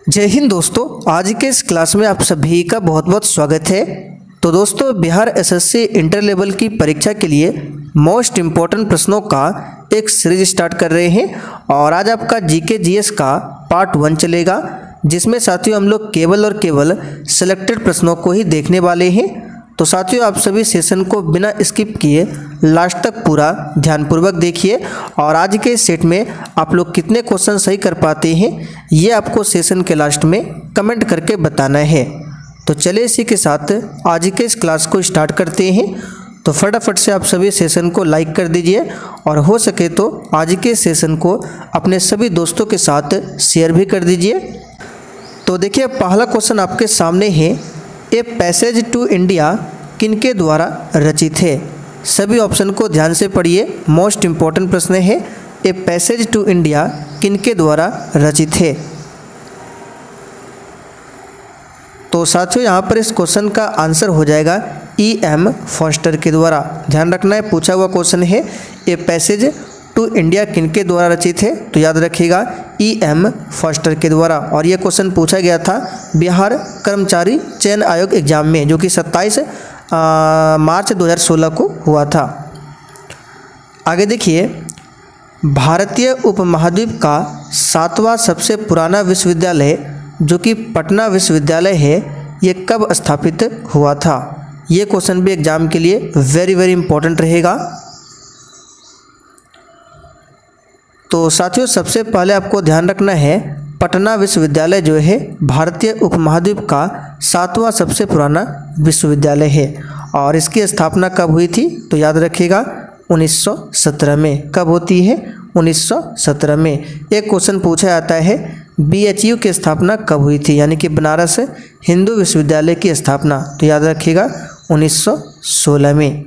जय हिंद दोस्तों। आज के इस क्लास में आप सभी का बहुत बहुत स्वागत है। तो दोस्तों, बिहार एसएससी इंटर लेवल की परीक्षा के लिए मोस्ट इम्पॉर्टेंट प्रश्नों का एक सीरीज स्टार्ट कर रहे हैं और आज आपका जीके जीएस का पार्ट 1 चलेगा, जिसमें साथियों हम लोग केवल और केवल सिलेक्टेड प्रश्नों को ही देखने वाले हैं। तो साथियों, आप सभी सेशन को बिना स्किप किए लास्ट तक पूरा ध्यानपूर्वक देखिए और आज के सेट में आप लोग कितने क्वेश्चन सही कर पाते हैं ये आपको सेशन के लास्ट में कमेंट करके बताना है। तो चलिए इसी के साथ आज के इस क्लास को स्टार्ट करते हैं। तो फटाफट से आप सभी सेशन को लाइक कर दीजिए और हो सके तो आज के सेशन को अपने सभी दोस्तों के साथ शेयर भी कर दीजिए। तो देखिए, पहला क्वेश्चन आपके सामने है, ए पैसेज टू इंडिया किनके द्वारा रचित है। सभी ऑप्शन को ध्यान से पढ़िए, मोस्ट इम्पॉर्टेंट प्रश्न है। ए पैसेज टू इंडिया किनके द्वारा रचित है। तो साथियों, यहाँ पर इस क्वेश्चन का आंसर हो जाएगा E.M. फॉस्टर के द्वारा। ध्यान रखना है, पूछा हुआ क्वेश्चन है ए पैसेज टू इंडिया किनके द्वारा रचित है, तो याद रखिएगा E.M. फॉस्टर के द्वारा। और ये क्वेश्चन पूछा गया था बिहार कर्मचारी चयन आयोग एग्जाम में, जो कि 27 मार्च 2016 को हुआ था। आगे देखिए, भारतीय उपमहाद्वीप का 7वां सबसे पुराना विश्वविद्यालय जो कि पटना विश्वविद्यालय है, ये कब स्थापित हुआ था। ये क्वेश्चन भी एग्जाम के लिए वेरी इंपॉर्टेंट रहेगा। तो साथियों, सबसे पहले आपको ध्यान रखना है, पटना विश्वविद्यालय जो है भारतीय उपमहाद्वीप का 7वां सबसे पुराना विश्वविद्यालय है और इसकी स्थापना कब हुई थी, तो याद रखिएगा 1917 में। कब होती है, 1917 में। एक क्वेश्चन पूछा जाता है BHU की स्थापना कब हुई थी, यानी कि बनारस हिंदू विश्वविद्यालय की स्थापना, तो याद रखिएगा 1916 में।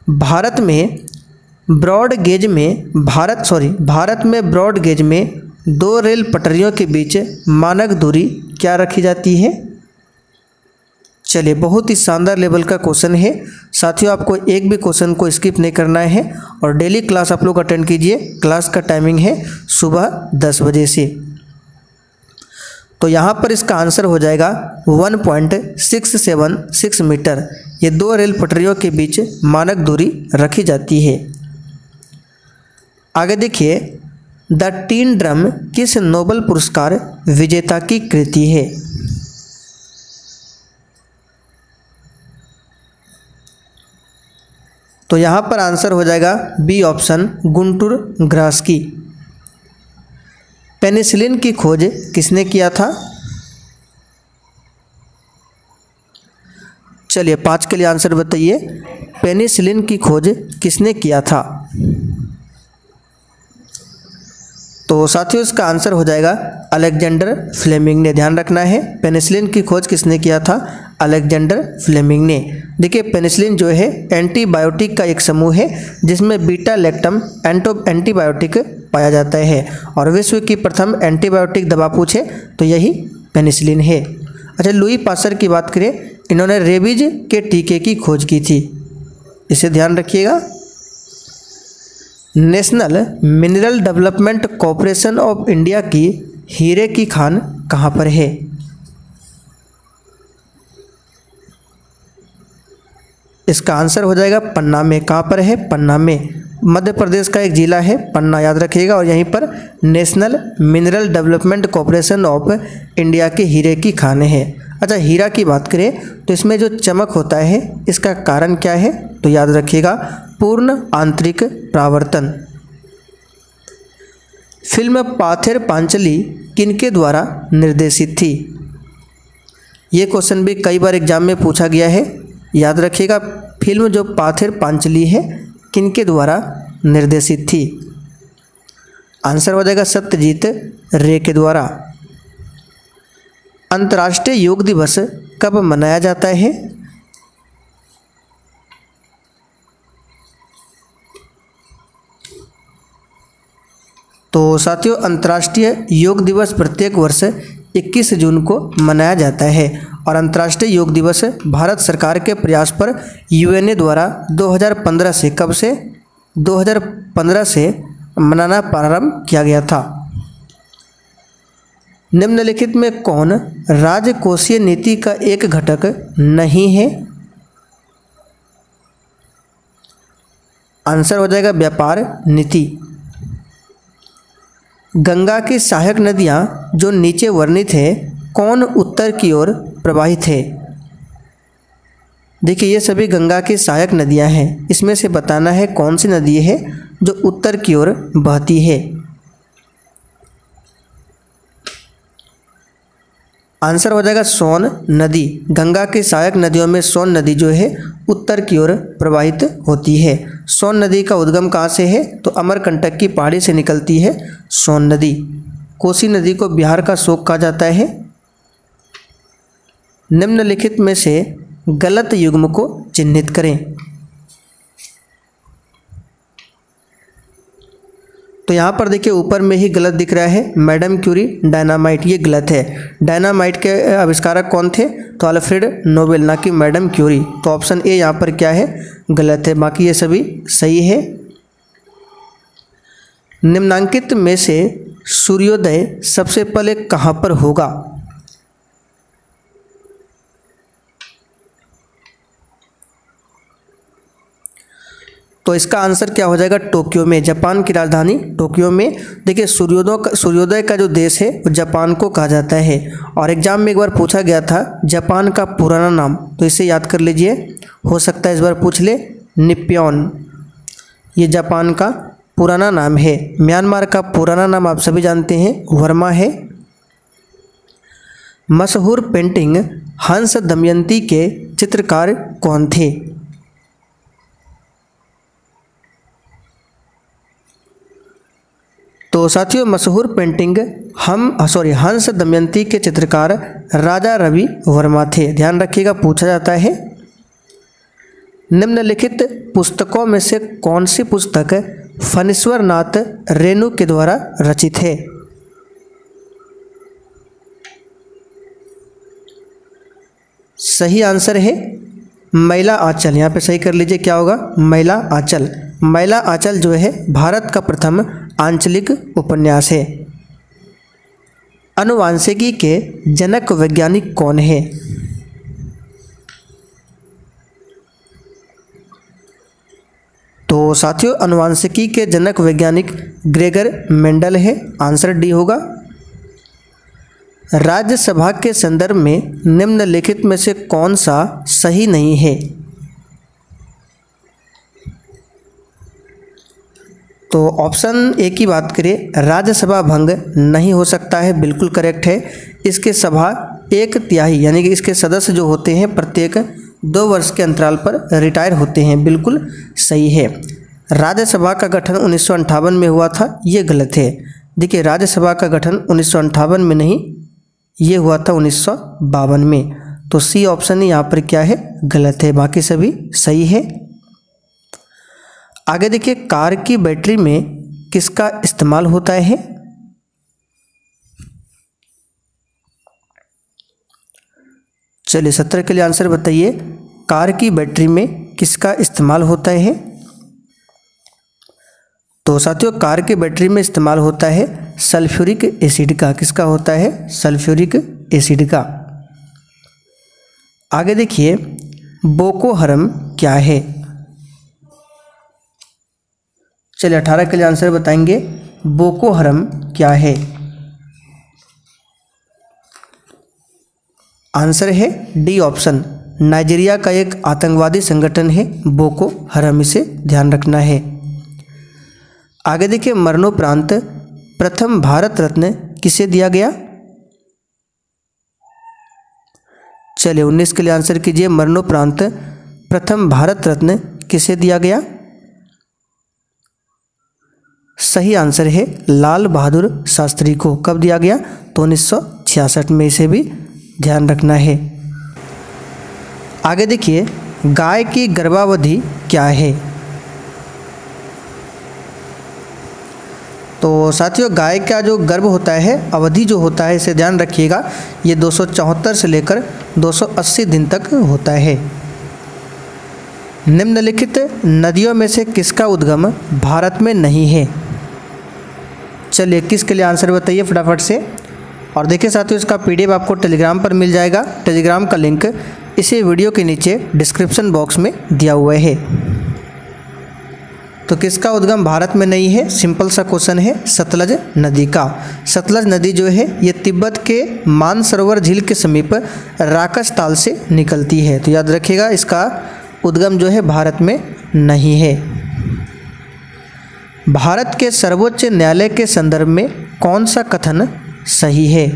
भारत में ब्रॉड गेज में ब्रॉड गेज में 2 रेल पटरियों के बीच मानक दूरी क्या रखी जाती है। चलिए, बहुत ही शानदार लेवल का क्वेश्चन है साथियों। आपको एक भी क्वेश्चन को स्किप नहीं करना है और डेली क्लास आप लोग अटेंड कीजिए। क्लास का टाइमिंग है सुबह 10 बजे से। तो यहाँ पर इसका आंसर हो जाएगा 1.676 मीटर। ये 2 रेल पटरियों के बीच मानक दूरी रखी जाती है। आगे देखिए, द टीन ड्रम किस नोबेल पुरस्कार विजेता की कृति है। तो यहाँ पर आंसर हो जाएगा बी ऑप्शन, गुंटूर ग्रास की। पेनिसिलिन की खोज किसने किया था। चलिए, 5 के लिए आंसर बताइए, पेनिसिलिन की खोज किसने किया था। तो साथियों, इसका आंसर हो जाएगा अलेक्जेंडर फ्लेमिंग ने। ध्यान रखना है, पेनिसिलिन की खोज किसने किया था, अलेक्जेंडर फ्लेमिंग ने। देखिए, पेनिसिलिन जो है एंटीबायोटिक का एक समूह है जिसमें बीटा लैक्टम एंटीबायोटिक पाया जाता है और विश्व की प्रथम एंटीबायोटिक दवा पूछे तो यही पेनिसिलिन है। अच्छा, लुई पास्चर की बात करें, इन्होंने रेबीज के टीके की खोज की थी, इसे ध्यान रखिएगा। National mineral development corporation of India की हीरे की खान कहाँ पर है। इसका आंसर हो जाएगा पन्ना में। कहाँ पर है, पन्ना में। मध्य प्रदेश का एक जिला है पन्ना, याद रखिएगा। और यहीं पर national mineral development corporation of India की हीरे की खान है। अच्छा, हीरा की बात करें तो इसमें जो चमक होता है इसका कारण क्या है, तो याद रखिएगा पूर्ण आंतरिक परावर्तन। फिल्म पाथेर पांचली किनके द्वारा निर्देशित थी। ये क्वेश्चन भी कई बार एग्जाम में पूछा गया है, याद रखिएगा। फिल्म जो पाथेर पांचली है किनके द्वारा निर्देशित थी। आंसर हो जाएगा सत्यजीत रे के द्वारा। अंतर्राष्ट्रीय योग दिवस कब मनाया जाता है। तो साथियों, अंतर्राष्ट्रीय योग दिवस प्रत्येक वर्ष 21 जून को मनाया जाता है और अंतर्राष्ट्रीय योग दिवस भारत सरकार के प्रयास पर यूएनए द्वारा 2015 से 2015 से मनाना प्रारंभ किया गया था। निम्नलिखित में कौन राजकोषीय नीति का एक घटक नहीं है? आंसर हो जाएगा व्यापार नीति। गंगा की सहायक नदियां जो नीचे वर्णित है कौन उत्तर की ओर प्रवाहित है? देखिए ये सभी गंगा की सहायक नदियां हैं, इसमें से बताना है कौन सी नदी है जो उत्तर की ओर बहती है। आंसर हो जाएगा सोन नदी। गंगा की सहायक नदियों में सोन नदी जो है उत्तर की ओर प्रवाहित होती है। सोन नदी का उद्गम कहाँ से है? तो अमरकंटक की पहाड़ी से निकलती है सोन नदी। कोसी नदी को बिहार का शोक कहा जाता है। निम्नलिखित में से गलत युग्म को चिन्हित करें। तो यहाँ पर देखिए ऊपर में ही गलत दिख रहा है, मैडम क्यूरी डायनामाइट, ये गलत है। डायनामाइट के आविष्कारक कौन थे? तो अल्फ्रेड नोबेल, ना कि मैडम क्यूरी। तो ऑप्शन ए यहाँ पर क्या है? गलत है। बाकी ये सभी सही है। निम्नांकित में से सूर्योदय सबसे पहले कहाँ पर होगा? तो इसका आंसर क्या हो जाएगा? टोक्यो में। जापान की राजधानी टोक्यो में। देखिए सूर्योदय का जो देश है वो जापान को कहा जाता है। और एग्जाम में एक बार पूछा गया था जापान का पुराना नाम, तो इसे याद कर लीजिए, हो सकता है इस बार पूछ ले। निप्पॉन, ये जापान का पुराना नाम है। म्यांमार का पुराना नाम आप सभी जानते हैं, वर्मा है। मशहूर पेंटिंग हंस दमयंती के चित्रकार कौन थे? तो साथियों मशहूर पेंटिंग हंस दमयंती के चित्रकार राजा रवि वर्मा थे। ध्यान रखिएगा, पूछा जाता है। निम्नलिखित पुस्तकों में से कौन सी पुस्तक फणीश्वर नाथ रेणु के द्वारा रचित है? सही आंसर है मैला आंचल। यहाँ पे सही कर लीजिए, क्या होगा? मैला आंचल। मैला आंचल जो है भारत का प्रथम आंचलिक उपन्यास है। आनुवांशिकी के जनक वैज्ञानिक कौन है? तो साथियों आनुवांशिकी के जनक वैज्ञानिक ग्रेगर मेंडल है। आंसर डी होगा। राज्यसभा के संदर्भ में निम्नलिखित में से कौन सा सही नहीं है? तो ऑप्शन ए की बात करें, राज्यसभा भंग नहीं हो सकता है, बिल्कुल करेक्ट है। इसके सभा 1/3 यानी कि इसके सदस्य जो होते हैं प्रत्येक 2 वर्ष के अंतराल पर रिटायर होते हैं, बिल्कुल सही है। राज्यसभा का गठन 1958 में हुआ था, ये गलत है। देखिए राज्यसभा का गठन 1958 में नहीं, ये हुआ था 1952 में। तो सी ऑप्शन यहाँ पर क्या है? गलत है। बाकी सभी सही है। आगे देखिए कार की बैटरी में किसका इस्तेमाल होता है? चलिए 17 के लिए आंसर बताइए। कार की बैटरी में किसका इस्तेमाल होता है? तो साथियों कार की बैटरी में इस्तेमाल होता है सल्फ्यूरिक एसिड का। किसका होता है? सल्फ्यूरिक एसिड का। आगे देखिए बोको हरम क्या है? चलिए 18 के लिए आंसर बताएंगे। बोको हरम क्या है? आंसर है डी ऑप्शन, नाइजीरिया का एक आतंकवादी संगठन है बोको हरम, इसे ध्यान रखना है। आगे देखिए मरणोपरांत प्रथम भारत रत्न किसे दिया गया? चलिए 19 के लिए आंसर कीजिए। मरणोपरांत प्रथम भारत रत्न किसे दिया गया? सही आंसर है लाल बहादुर शास्त्री को। कब दिया गया? तो 1966 में, इसे भी ध्यान रखना है। आगे देखिए गाय की गर्भावधि क्या है? तो साथियों गाय का जो गर्भ होता है, अवधि जो होता है, इसे ध्यान रखिएगा, ये 274 से लेकर 280 दिन तक होता है। निम्नलिखित नदियों में से किसका उद्गम भारत में नहीं है? चलिए 21 के लिए आंसर बताइए फटाफट से। और देखिए साथियों, इसका PDF आपको टेलीग्राम पर मिल जाएगा। टेलीग्राम का लिंक इसी वीडियो के नीचे डिस्क्रिप्शन बॉक्स में दिया हुआ है। तो किसका उद्गम भारत में नहीं है? सिंपल सा क्वेश्चन है, सतलज नदी का। सतलज नदी जो है ये तिब्बत के मानसरोवर झील के समीप राकस ताल से निकलती है। तो याद रखिएगा, इसका उद्गम जो है भारत में नहीं है। भारत के सर्वोच्च न्यायालय के संदर्भ में कौन सा कथन सही है?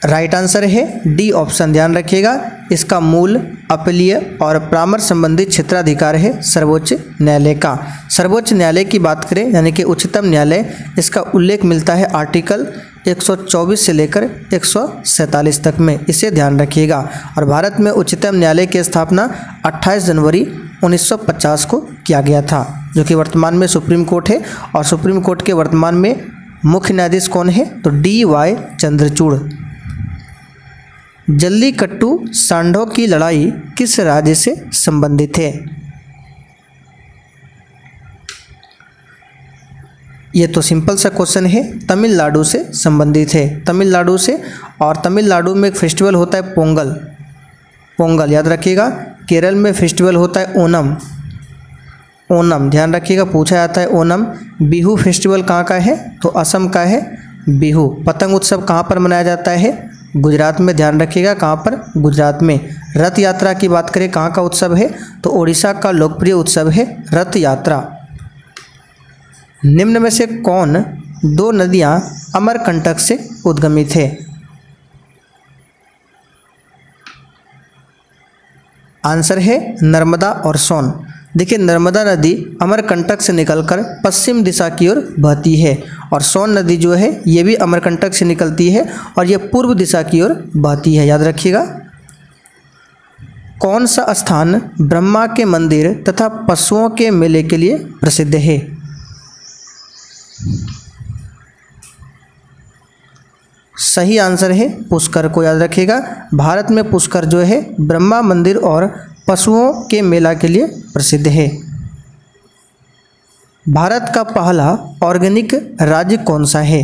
राइट आंसर है डी ऑप्शन। ध्यान रखिएगा, इसका मूल, अपीलीय और परामर्श संबंधित क्षेत्राधिकार है सर्वोच्च न्यायालय का। सर्वोच्च न्यायालय की बात करें यानी कि उच्चतम न्यायालय, इसका उल्लेख मिलता है आर्टिकल 124 से लेकर 147 तक में, इसे ध्यान रखिएगा। और भारत में उच्चतम न्यायालय की स्थापना 28 जनवरी 1950 को किया गया था, जो कि वर्तमान में सुप्रीम कोर्ट है। और सुप्रीम कोर्ट के वर्तमान में मुख्य न्यायाधीश कौन है? तो DY चंद्रचूड़। जल्लीकट्टू सांडों की लड़ाई किस राज्य से संबंधित है? ये तो सिंपल सा क्वेश्चन है, तमिलनाडु से संबंधित है, तमिलनाडु से। और तमिलनाडु में एक फेस्टिवल होता है पोंगल, पोंगल याद रखिएगा। केरल में फेस्टिवल होता है ओनम, ओनम ध्यान रखिएगा, पूछा जाता है ओनम। बिहू फेस्टिवल कहाँ का है? तो असम का है बिहू। पतंग उत्सव कहाँ पर मनाया जाता है? गुजरात में, ध्यान रखिएगा, कहाँ पर? गुजरात में। रथ यात्रा की बात करें कहाँ का उत्सव है? तो ओडिशा का लोकप्रिय उत्सव है रथ यात्रा। निम्न में से कौन दो नदियाँ अमरकंटक से उद्गमित है? आंसर है नर्मदा और सोन। देखिए, नर्मदा नदी अमरकंटक से निकलकर पश्चिम दिशा की ओर बहती है, और सोन नदी जो है ये भी अमरकंटक से निकलती है और ये पूर्व दिशा की ओर बहती है। याद रखिएगा। कौन सा स्थान ब्रह्मा के मंदिर तथा पशुओं के मेले के लिए प्रसिद्ध है? सही आंसर है पुष्कर को। याद रखिएगा, भारत में पुष्कर जो है ब्रह्मा मंदिर और पशुओं के मेला के लिए प्रसिद्ध है। भारत का पहला ऑर्गेनिक राज्य कौन सा है?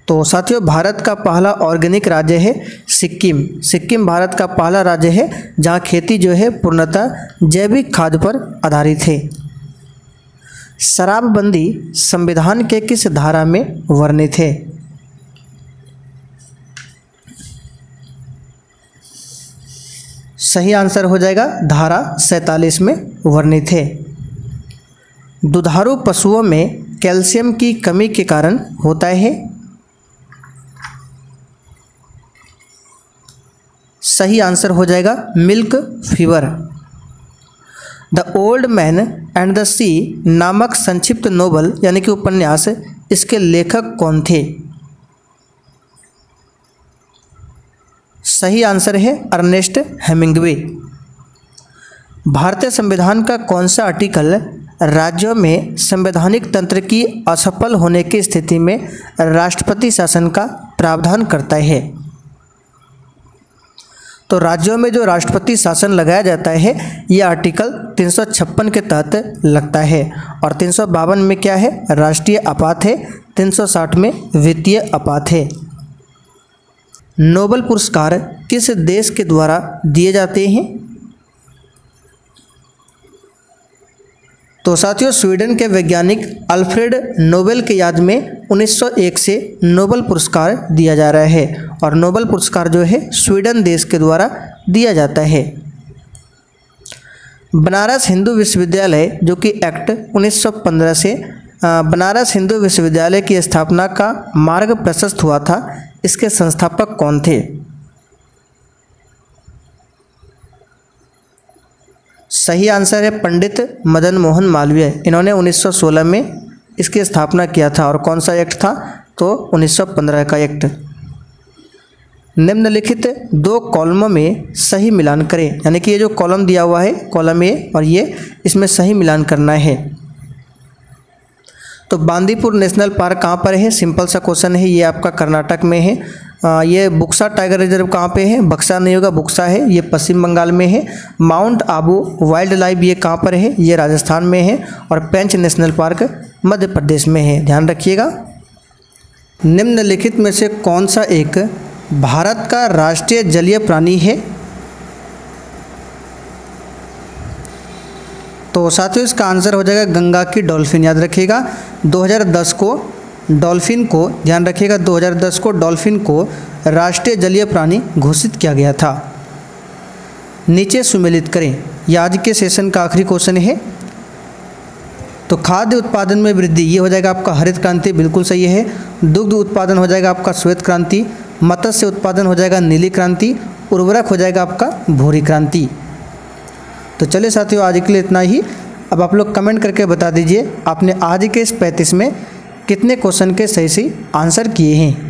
तो साथियों, भारत का पहला ऑर्गेनिक राज्य है सिक्किम। सिक्किम भारत का पहला राज्य है जहां खेती जो है पूर्णतः जैविक खाद पर आधारित है। शराबबंदी संविधान के किस धारा में वर्णित है? सही आंसर हो जाएगा धारा 47 में वर्णित है। दुधारू पशुओं में कैल्शियम की कमी के कारण होता है। सही आंसर हो जाएगा milk fever. The old man and the sea नामक संक्षिप्त नोवेल यानी कि उपन्यास, इसके लेखक कौन थे? सही आंसर है अर्नेस्ट हेमिंग्वे। भारतीय संविधान का कौन सा आर्टिकल राज्यों में संवैधानिक तंत्र की असफल होने की स्थिति में राष्ट्रपति शासन का प्रावधान करता है? तो राज्यों में जो राष्ट्रपति शासन लगाया जाता है ये आर्टिकल 356 के तहत लगता है। और 352 में क्या है? राष्ट्रीय आपात है। 360 में वित्तीय आपात है। नोबेल पुरस्कार किस देश के द्वारा दिए जाते हैं? तो साथियों, स्वीडन के वैज्ञानिक अल्फ्रेड नोबेल के याद में 1901 से नोबेल पुरस्कार दिया जा रहा है। और नोबेल पुरस्कार जो है स्वीडन देश के द्वारा दिया जाता है। बनारस हिंदू विश्वविद्यालय जो कि एक्ट 1915 से बनारस हिंदू विश्वविद्यालय की स्थापना का मार्ग प्रशस्त हुआ था, इसके संस्थापक कौन थे? सही आंसर है पंडित मदन मोहन मालवीय। इन्होंने 1916 में इसकी स्थापना किया था। और कौन सा एक्ट था? तो 1915 का एक्ट। निम्नलिखित दो कॉलमों में सही मिलान करें, यानी कि ये जो कॉलम दिया हुआ है कॉलम ए और ये, इसमें सही मिलान करना है। तो बांदीपुर नेशनल पार्क कहाँ पर है? सिंपल सा क्वेश्चन है, ये आपका कर्नाटक में है। ये बुक्सा टाइगर रिजर्व कहाँ पे है? बक्सा नहीं होगा, बुक्सा है, ये पश्चिम बंगाल में है। माउंट आबू वाइल्ड लाइफ ये कहाँ पर है? ये राजस्थान में है। और पेंच नेशनल पार्क मध्य प्रदेश में है, ध्यान रखिएगा। निम्नलिखित में से कौन सा एक भारत का राष्ट्रीय जलीय प्राणी है? तो साथियों इसका आंसर हो जाएगा गंगा की डॉल्फिन, याद रखिएगा। 2010 को डॉल्फिन को, ध्यान रखिएगा, 2010 को डॉल्फिन को राष्ट्रीय जलीय प्राणी घोषित किया गया था। नीचे सुमेलित करें, यह आज के सेशन का आखिरी क्वेश्चन है। तो खाद्य उत्पादन में वृद्धि, ये हो जाएगा आपका हरित क्रांति, बिल्कुल सही है। दुग्ध उत्पादन हो जाएगा आपका श्वेत क्रांति। मत्स्य उत्पादन हो जाएगा नीली क्रांति। उर्वरक हो जाएगा आपका भूरी क्रांति। तो चलिए साथियों आज के लिए इतना ही। अब आप लोग कमेंट करके बता दीजिए आपने आज के इस 35 में कितने क्वेश्चन के सही आंसर किए हैं।